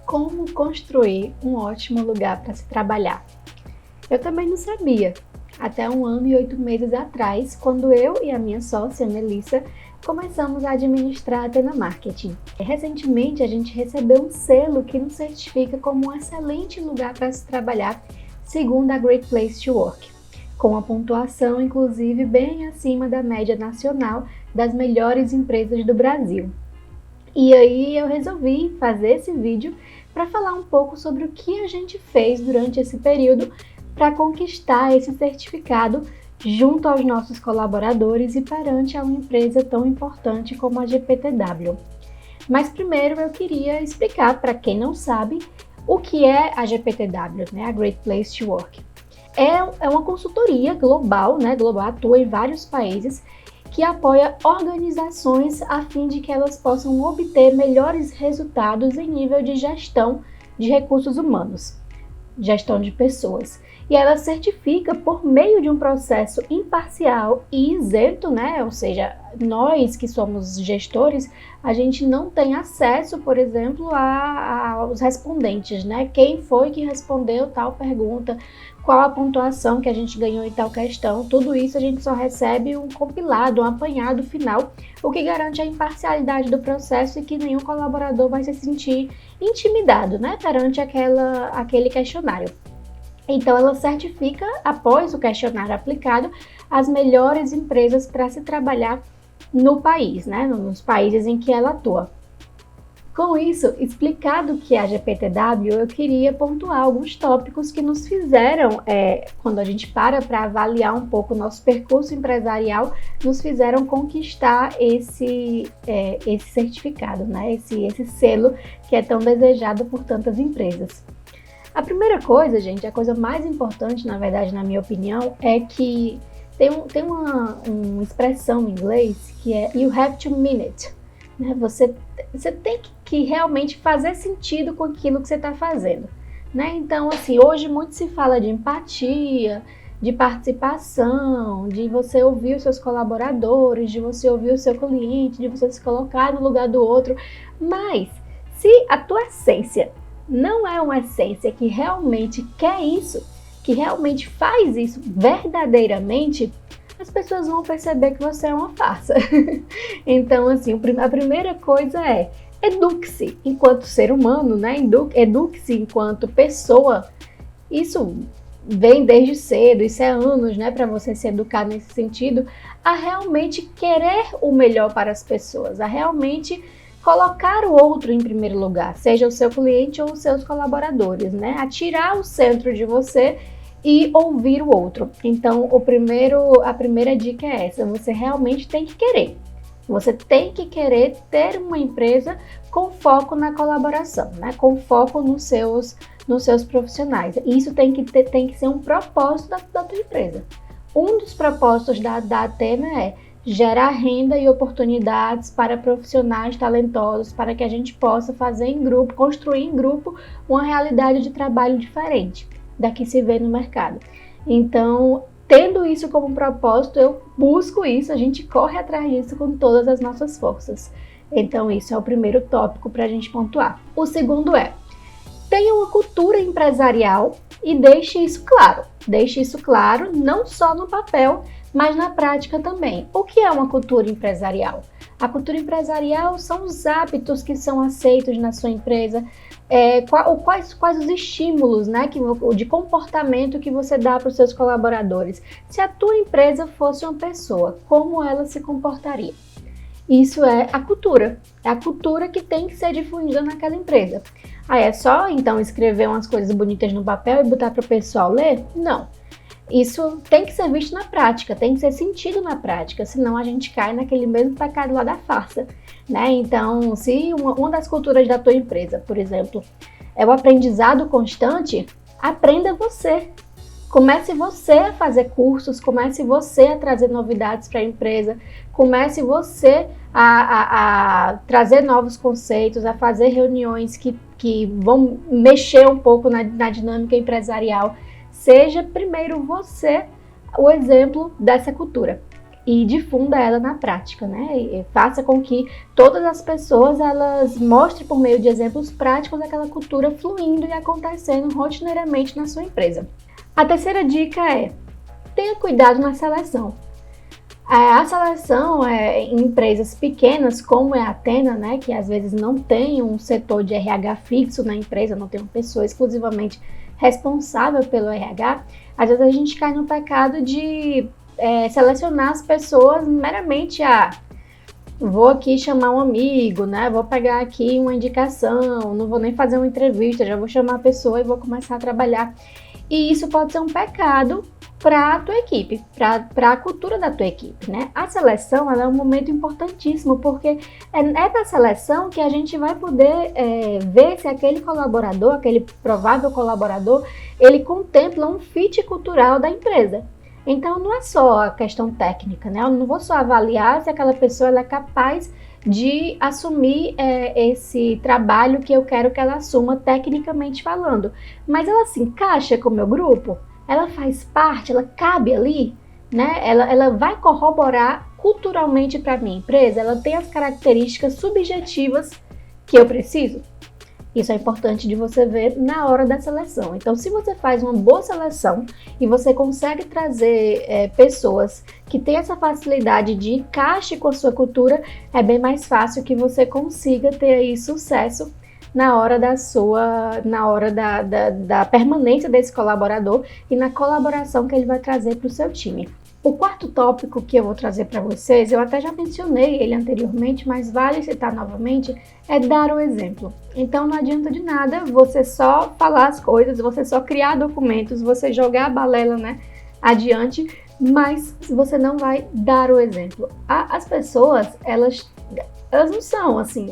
Como construir um ótimo lugar para se trabalhar? Eu também não sabia, até 1 ano e 8 meses atrás, quando eu e a minha sócia, Melissa, começamos a administrar a Atena Marketing. Recentemente, a gente recebeu um selo que nos certifica como um excelente lugar para se trabalhar, segundo a Great Place to Work, com a pontuação, inclusive, bem acima da média nacional das melhores empresas do Brasil. E aí eu resolvi fazer esse vídeo para falar um pouco sobre o que a gente fez durante esse período para conquistar esse certificado junto aos nossos colaboradores e perante a uma empresa tão importante como a GPTW. Mas primeiro eu queria explicar para quem não sabe o que é a GPTW, né? A Great Place to Work. É uma consultoria global, né? Global, atua em vários países, que apoia organizações a fim de que elas possam obter melhores resultados em nível de gestão de recursos humanos, gestão de pessoas. E ela certifica por meio de um processo imparcial e isento, né? Ou seja, nós que somos gestores, a gente não tem acesso, por exemplo, aos respondentes, né? Quem foi que respondeu tal pergunta, qual a pontuação que a gente ganhou em tal questão, tudo isso a gente só recebe um compilado, um apanhado final, o que garante a imparcialidade do processo e que nenhum colaborador vai se sentir intimidado, né? Perante aquele questionário. Então, ela certifica, após o questionário aplicado, as melhores empresas para se trabalhar no país, né? Nos países em que ela atua. Com isso, explicado o que é a GPTW, eu queria pontuar alguns tópicos que nos fizeram, quando a gente para avaliar um pouco o nosso percurso empresarial, nos fizeram conquistar esse certificado, né? Esse selo que é tão desejado por tantas empresas. A primeira coisa, gente, a coisa mais importante, na verdade, na minha opinião, é que tem uma expressão em inglês que é you have to mean it. Né? Você tem que realmente fazer sentido com aquilo que você está fazendo. Né? Então, assim, hoje muito se fala de empatia, de participação, de você ouvir os seus colaboradores, de você ouvir o seu cliente, de você se colocar no lugar do outro. Mas, se a tua essência não é uma essência que realmente quer isso, que realmente faz isso verdadeiramente, as pessoas vão perceber que você é uma farsa. Então, assim, a primeira coisa é eduque-se enquanto ser humano, né? Eduque-se enquanto pessoa. Isso vem desde cedo, isso é anos, né? Para você se educar nesse sentido, a realmente querer o melhor para as pessoas, a realmente colocar o outro em primeiro lugar, seja o seu cliente ou os seus colaboradores, né? A tirar o centro de você e ouvir o outro. Então, a primeira dica é essa: você realmente tem que querer. Você tem que querer ter uma empresa com foco na colaboração, né? Com foco nos seus profissionais. Isso tem que ser um propósito da tua empresa. Um dos propósitos da Atena é gerar renda e oportunidades para profissionais talentosos, para que a gente possa fazer em grupo, construir em grupo uma realidade de trabalho diferente da que se vê no mercado. Então, tendo isso como propósito, eu busco isso, a gente corre atrás disso com todas as nossas forças. Então, isso é o primeiro tópico para a gente pontuar. O segundo é: tenha uma cultura empresarial e deixe isso claro. Deixe isso claro não só no papel, mas na prática também. O que é uma cultura empresarial? A cultura empresarial são os hábitos que são aceitos na sua empresa, quais os estímulos, né, de comportamento que você dá para os seus colaboradores. Se a tua empresa fosse uma pessoa, como ela se comportaria? Isso é a cultura que tem que ser difundida naquela empresa. Aí é só, então, escrever umas coisas bonitas no papel e botar para o pessoal ler? Não. Isso tem que ser visto na prática, tem que ser sentido na prática, senão a gente cai naquele mesmo pecado lá da farsa, né? Então, se uma das culturas da tua empresa, por exemplo, é o aprendizado constante, aprenda você. Comece você a fazer cursos, comece você a trazer novidades para a empresa, comece você a trazer novos conceitos, a fazer reuniões que vão mexer um pouco na dinâmica empresarial. seja primeiro você o exemplo dessa cultura e difunda ela na prática, né? E faça com que todas as pessoas elas mostrem por meio de exemplos práticos aquela cultura fluindo e acontecendo rotineiramente na sua empresa. A terceira dica é: tenha cuidado na seleção. A seleção em empresas pequenas, como é a Athena, né, que às vezes não tem um setor de RH fixo na empresa, não tem uma pessoa exclusivamente responsável pelo RH, às vezes a gente cai no pecado de selecionar as pessoas meramente vou aqui chamar um amigo, né, vou pegar aqui uma indicação, não vou nem fazer uma entrevista, já vou chamar a pessoa e vou começar a trabalhar. E isso pode ser um pecado para a tua equipe, para a cultura da tua equipe, né? A seleção ela é um momento importantíssimo, porque é na seleção que a gente vai poder ver se aquele colaborador, aquele provável colaborador, ele contempla um fit cultural da empresa. Então, não é só a questão técnica, né? Eu não vou só avaliar se aquela pessoa ela é capaz de assumir esse trabalho que eu quero que ela assuma tecnicamente falando, mas ela se encaixa com o meu grupo? Ela faz parte, ela cabe ali, né? Ela vai corroborar culturalmente para a minha empresa? Ela tem as características subjetivas que eu preciso? Isso é importante de você ver na hora da seleção. Então, se você faz uma boa seleção e você consegue trazer pessoas que têm essa facilidade de encaixe com a sua cultura, é bem mais fácil que você consiga ter aí sucesso na hora da permanência desse colaborador e na colaboração que ele vai trazer para o seu time. O quarto tópico que eu vou trazer para vocês, eu até já mencionei ele anteriormente, mas vale citar novamente, é dar o exemplo. Então não adianta de nada você só falar as coisas, você só criar documentos, você jogar a balela, né, adiante, mas você não vai dar o exemplo. As pessoas, elas não são assim,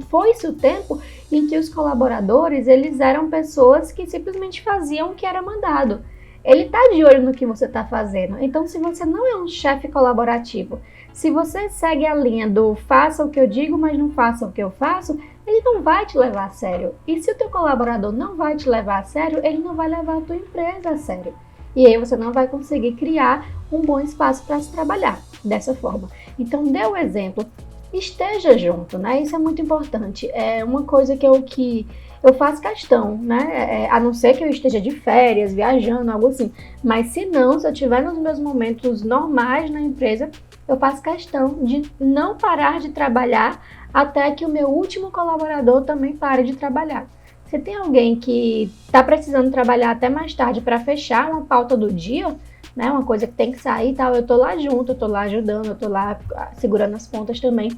foi-se o tempo em que os colaboradores, eles eram pessoas que simplesmente faziam o que era mandado. Ele está de olho no que você está fazendo. Então, se você não é um chefe colaborativo, se você segue a linha do faça o que eu digo, mas não faça o que eu faço, ele não vai te levar a sério. E se o teu colaborador não vai te levar a sério, ele não vai levar a tua empresa a sério. E aí você não vai conseguir criar um bom espaço para se trabalhar dessa forma. Então, dê o exemplo. Esteja junto, né? Isso é muito importante. É uma coisa que eu faço questão, né? A não ser que eu esteja de férias, viajando, algo assim. Mas se não, se eu estiver nos meus momentos normais na empresa, eu faço questão de não parar de trabalhar até que o meu último colaborador também pare de trabalhar. Se tem alguém que está precisando trabalhar até mais tarde para fechar uma pauta do dia, né, uma coisa que tem que sair e tal, eu tô lá junto, eu tô lá ajudando, eu tô lá segurando as pontas também.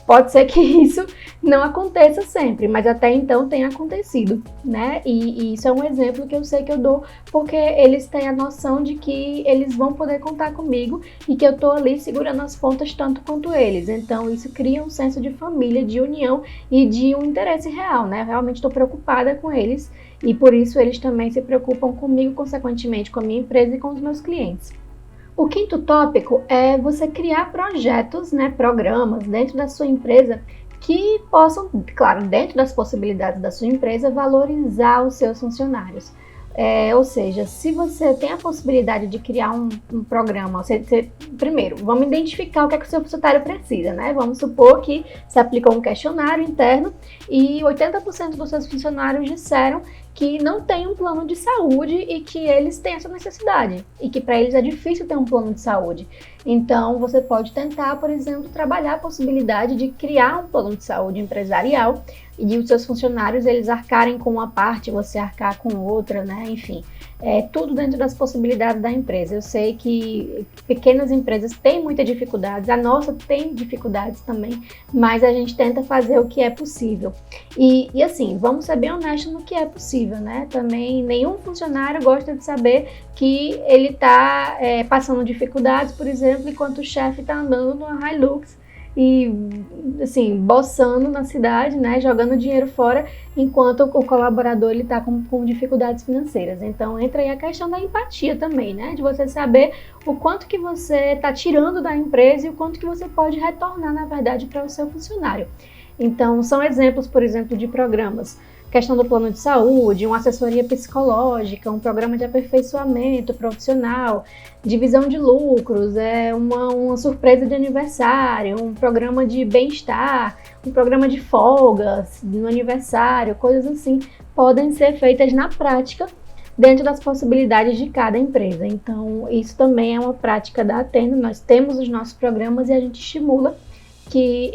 Pode ser que isso não aconteça sempre, mas até então tem acontecido, né? E isso é um exemplo que eu sei que eu dou, porque eles têm a noção de que eles vão poder contar comigo e que eu tô ali segurando as pontas tanto quanto eles. Então isso cria um senso de família, de união e de um interesse real, né? Eu realmente estou preocupada com eles e por isso eles também se preocupam comigo, consequentemente com a minha empresa e com os meus clientes. O quinto tópico é você criar projetos, né, programas dentro da sua empresa que possam, claro, dentro das possibilidades da sua empresa, valorizar os seus funcionários. Ou seja, se você tem a possibilidade de criar um programa, primeiro, vamos identificar o que é que o seu funcionário precisa, né? Vamos supor que se aplicou um questionário interno e 80% dos seus funcionários disseram que não tem um plano de saúde e que eles têm essa necessidade e que para eles é difícil ter um plano de saúde. Então, você pode tentar, por exemplo, trabalhar a possibilidade de criar um plano de saúde empresarial e os seus funcionários, eles arcarem com uma parte, você arcar com outra, né? Enfim, tudo dentro das possibilidades da empresa. Eu sei que pequenas empresas têm muitas dificuldades, a nossa tem dificuldades também, mas a gente tenta fazer o que é possível. E assim, vamos ser bem honestos no que é possível, né? Também nenhum funcionário gosta de saber que ele está passando dificuldades, por exemplo, enquanto o chefe está andando numa Hilux e, assim, boçando na cidade, né, jogando dinheiro fora, enquanto o colaborador está com dificuldades financeiras. Então, entra aí a questão da empatia também, né, de você saber o quanto que você está tirando da empresa e o quanto que você pode retornar, na verdade, para o seu funcionário. Então, são exemplos, por exemplo, de programas. questão do plano de saúde, uma assessoria psicológica, um programa de aperfeiçoamento profissional, divisão de lucros, uma surpresa de aniversário, um programa de bem-estar, um programa de folgas no aniversário, coisas assim, podem ser feitas na prática dentro das possibilidades de cada empresa. Então, isso também é uma prática da Atendo. Nós temos os nossos programas e a gente estimula que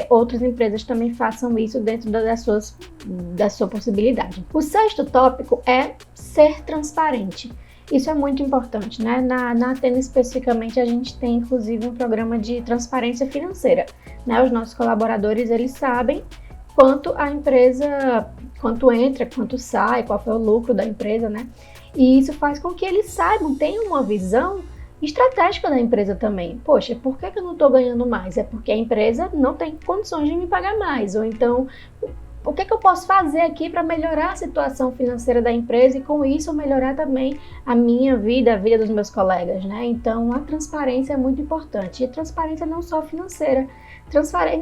outras empresas também façam isso dentro da sua possibilidade. O sexto tópico é ser transparente. Isso é muito importante, né? Na Atendo especificamente, a gente tem inclusive um programa de transparência financeira, né? Os nossos colaboradores, eles sabem quanto a empresa, quanto entra, quanto sai, qual foi o lucro da empresa, né? E isso faz com que eles saibam, tenham uma visão estratégica da empresa também. Poxa, por que eu não estou ganhando mais? É porque a empresa não tem condições de me pagar mais. Ou então, o que eu posso fazer aqui para melhorar a situação financeira da empresa e com isso melhorar também a minha vida, a vida dos meus colegas, né? Então, a transparência é muito importante. E transparência não só financeira,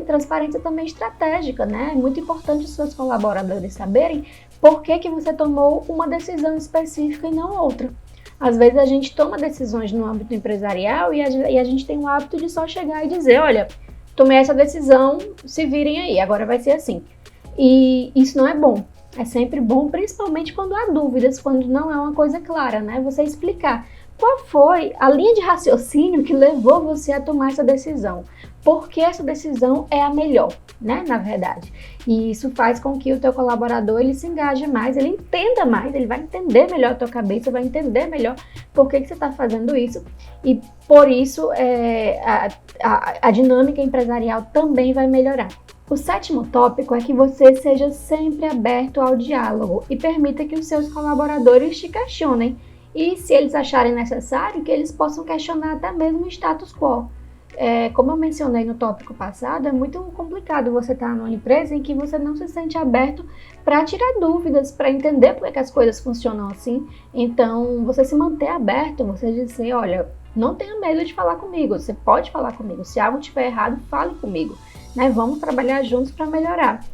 transparência também estratégica, né? É muito importante os seus colaboradores saberem por que você tomou uma decisão específica e não outra. Às vezes a gente toma decisões no âmbito empresarial e a gente tem o hábito de só chegar e dizer, olha, tomei essa decisão, se virem aí, agora vai ser assim. E isso não é bom. É sempre bom, principalmente quando há dúvidas, quando não é uma coisa clara, né? Você explicar qual foi a linha de raciocínio que levou você a tomar essa decisão. Porque essa decisão é a melhor, né? Na verdade. E isso faz com que o teu colaborador ele se engaje mais, ele entenda mais, ele vai entender melhor a tua cabeça, vai entender melhor por que você está fazendo isso. E por isso a dinâmica empresarial também vai melhorar. O sétimo tópico é que você seja sempre aberto ao diálogo e permita que os seus colaboradores te questionem. E se eles acharem necessário, que eles possam questionar até mesmo o status quo. Como eu mencionei no tópico passado, é muito complicado você estar numa empresa em que você não se sente aberto para tirar dúvidas, para entender por que as coisas funcionam assim. Então, você se manter aberto, você dizer, olha, não tenha medo de falar comigo, você pode falar comigo. Se algo estiver errado, fale comigo, né? Vamos trabalhar juntos para melhorar.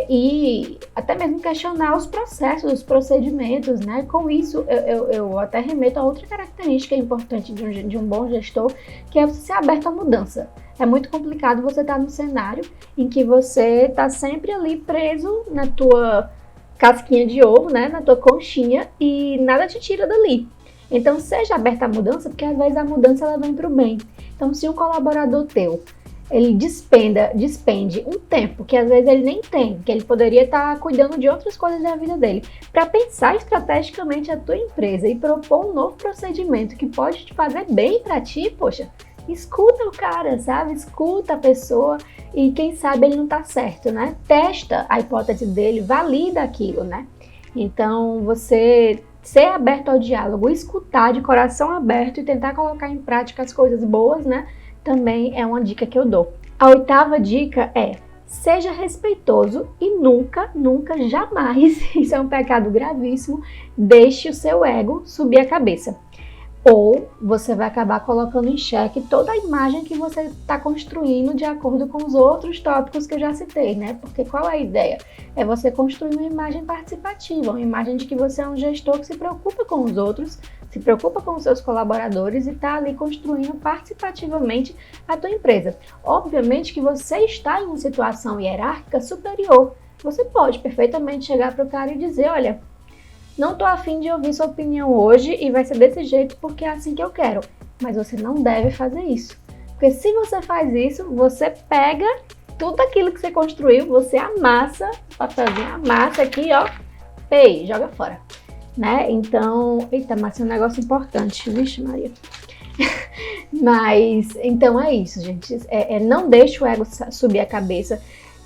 E até mesmo questionar os processos, os procedimentos, né? Com isso, eu até remeto a outra característica importante de um bom gestor, que é você ser aberto à mudança. É muito complicado você estar num cenário em que você está sempre ali preso na tua casquinha de ovo, né? Na tua conchinha e nada te tira dali. Então, seja aberto à mudança, porque às vezes a mudança ela vem para o bem. Então, se um colaborador teu ele despende um tempo que às vezes ele nem tem, que ele poderia estar cuidando de outras coisas da vida dele, para pensar estrategicamente a tua empresa e propor um novo procedimento que pode te fazer bem para ti, poxa, escuta o cara, sabe? Escuta a pessoa e quem sabe ele não tá certo, né? Testa a hipótese dele, valida aquilo, né? Então, você ser aberto ao diálogo, escutar de coração aberto e tentar colocar em prática as coisas boas, né? Também é uma dica que eu dou. A oitava dica é: seja respeitoso e nunca, jamais, isso é um pecado gravíssimo, deixe o seu ego subir a cabeça. Ou você vai acabar colocando em xeque toda a imagem que você está construindo de acordo com os outros tópicos que eu já citei, né? Porque qual é a ideia? É você construir uma imagem participativa, uma imagem de que você é um gestor que se preocupa com os outros, se preocupa com os seus colaboradores e está ali construindo participativamente a tua empresa. Obviamente que você está em uma situação hierárquica superior. Você pode perfeitamente chegar para o cara e dizer, olha, não tô afim de ouvir sua opinião hoje e vai ser desse jeito porque é assim que eu quero. Mas você não deve fazer isso. Porque se você faz isso, você pega tudo aquilo que você construiu, você amassa, papelzinho amassa aqui, ó, pei, joga fora. Né? Então, eita, mas é um negócio importante, vixe Maria. Mas, então é isso, gente. Não deixe o ego subir a cabeça.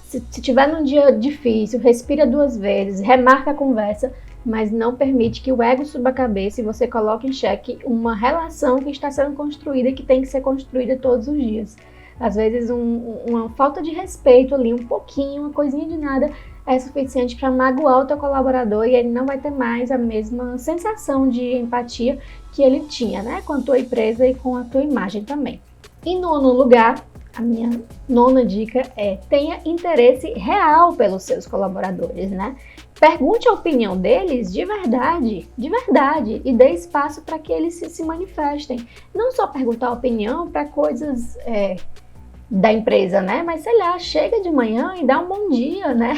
Se tiver num dia difícil, respira 2 vezes, remarca a conversa, mas não permite que o ego suba a cabeça e você coloque em xeque uma relação que está sendo construída e que tem que ser construída todos os dias. Às vezes uma falta de respeito ali, um pouquinho, uma coisinha de nada, é suficiente para magoar o teu colaborador e ele não vai ter mais a mesma sensação de empatia que ele tinha, né, com a tua empresa e com a tua imagem também. E no nono lugar, A minha nona dica é: tenha interesse real pelos seus colaboradores, né? Pergunte a opinião deles de verdade, e dê espaço para que eles se manifestem. Não só perguntar a opinião para coisas da empresa, né? Mas sei lá, chega de manhã e dá um bom dia, né?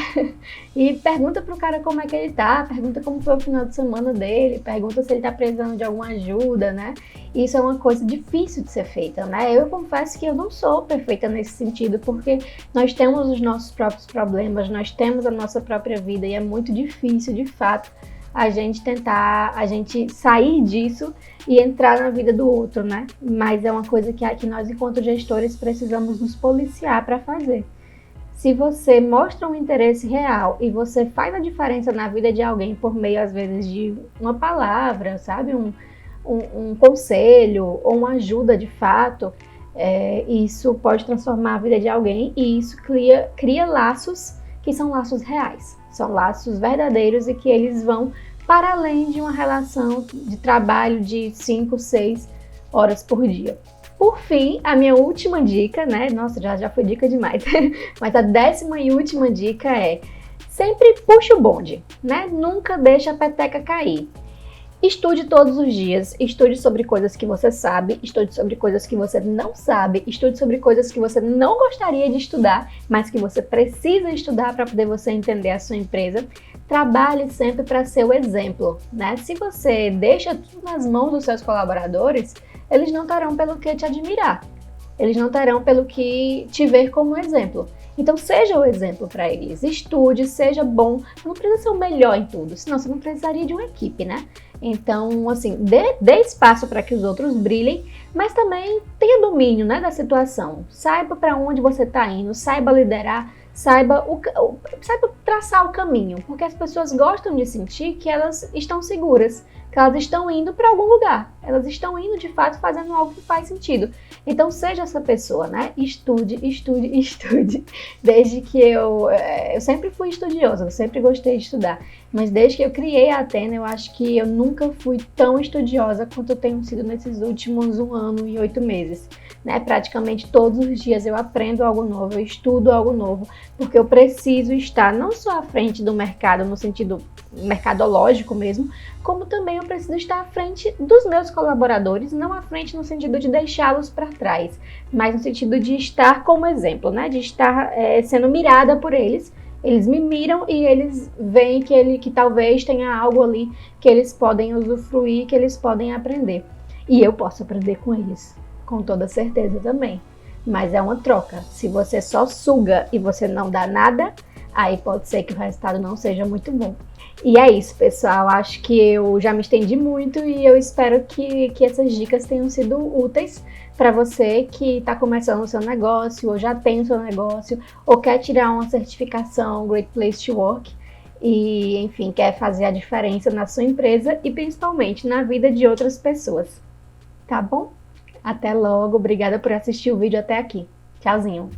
E pergunta pro cara como é que ele tá, pergunta como foi o final de semana dele, pergunta se ele tá precisando de alguma ajuda, né? Isso é uma coisa difícil de ser feita, né? Eu confesso que eu não sou perfeita nesse sentido, porque nós temos os nossos próprios problemas, nós temos a nossa própria vida e é muito difícil, de fato, a gente sair disso e entrar na vida do outro, né? Mas é uma coisa que nós, enquanto gestores, precisamos nos policiar para fazer. Se você mostra um interesse real e você faz a diferença na vida de alguém por meio, às vezes, de uma palavra, sabe? Um conselho ou uma ajuda de fato, isso pode transformar a vida de alguém e isso cria laços que são laços reais, são laços verdadeiros e que eles vão para além de uma relação de trabalho de 5, 6 horas por dia. Por fim, a minha última dica, né? Nossa, já foi dica demais. Mas a 10ª e última dica é: sempre puxe o bonde, né? Nunca deixe a peteca cair. Estude todos os dias, estude sobre coisas que você sabe, estude sobre coisas que você não sabe, estude sobre coisas que você não gostaria de estudar, mas que você precisa estudar para poder você entender a sua empresa. Trabalhe sempre para ser o exemplo, né? Se você deixa tudo nas mãos dos seus colaboradores, eles não terão pelo que te admirar, eles não terão pelo que te ver como exemplo. Então seja o exemplo para eles, estude, seja bom, você não precisa ser o melhor em tudo, senão você não precisaria de uma equipe, né? Então, assim, dê espaço para que os outros brilhem, mas também tenha domínio, né, da situação. Saiba para onde você está indo, saiba liderar, saiba traçar o caminho, porque as pessoas gostam de sentir que elas estão seguras, que elas estão indo para algum lugar, elas estão indo de fato fazendo algo que faz sentido. Então seja essa pessoa, né? Estude, estude, estude. Desde que eu sempre fui estudiosa, eu sempre gostei de estudar, mas desde que eu criei a Athena, eu acho que eu nunca fui tão estudiosa quanto eu tenho sido nesses últimos 1 ano e 8 meses. Né? Praticamente todos os dias eu aprendo algo novo, eu estudo algo novo, porque eu preciso estar não só à frente do mercado, no sentido mercadológico mesmo, como também eu preciso estar à frente dos meus colaboradores, não à frente no sentido de deixá-los para trás, mas no sentido de estar como exemplo, né? De estar sendo mirada por eles. Eles me miram e eles veem que talvez tenha algo ali que eles podem usufruir, que eles podem aprender. E eu posso aprender com eles, com toda certeza também. Mas é uma troca. Se você só suga e você não dá nada, aí pode ser que o resultado não seja muito bom. E é isso, pessoal. Acho que eu já me estendi muito e eu espero que essas dicas tenham sido úteis para você que está começando o seu negócio, ou já tem o seu negócio, ou quer tirar uma certificação Great Place to Work e, enfim, quer fazer a diferença na sua empresa e principalmente na vida de outras pessoas. Tá bom? Até logo. Obrigada por assistir o vídeo até aqui. Tchauzinho.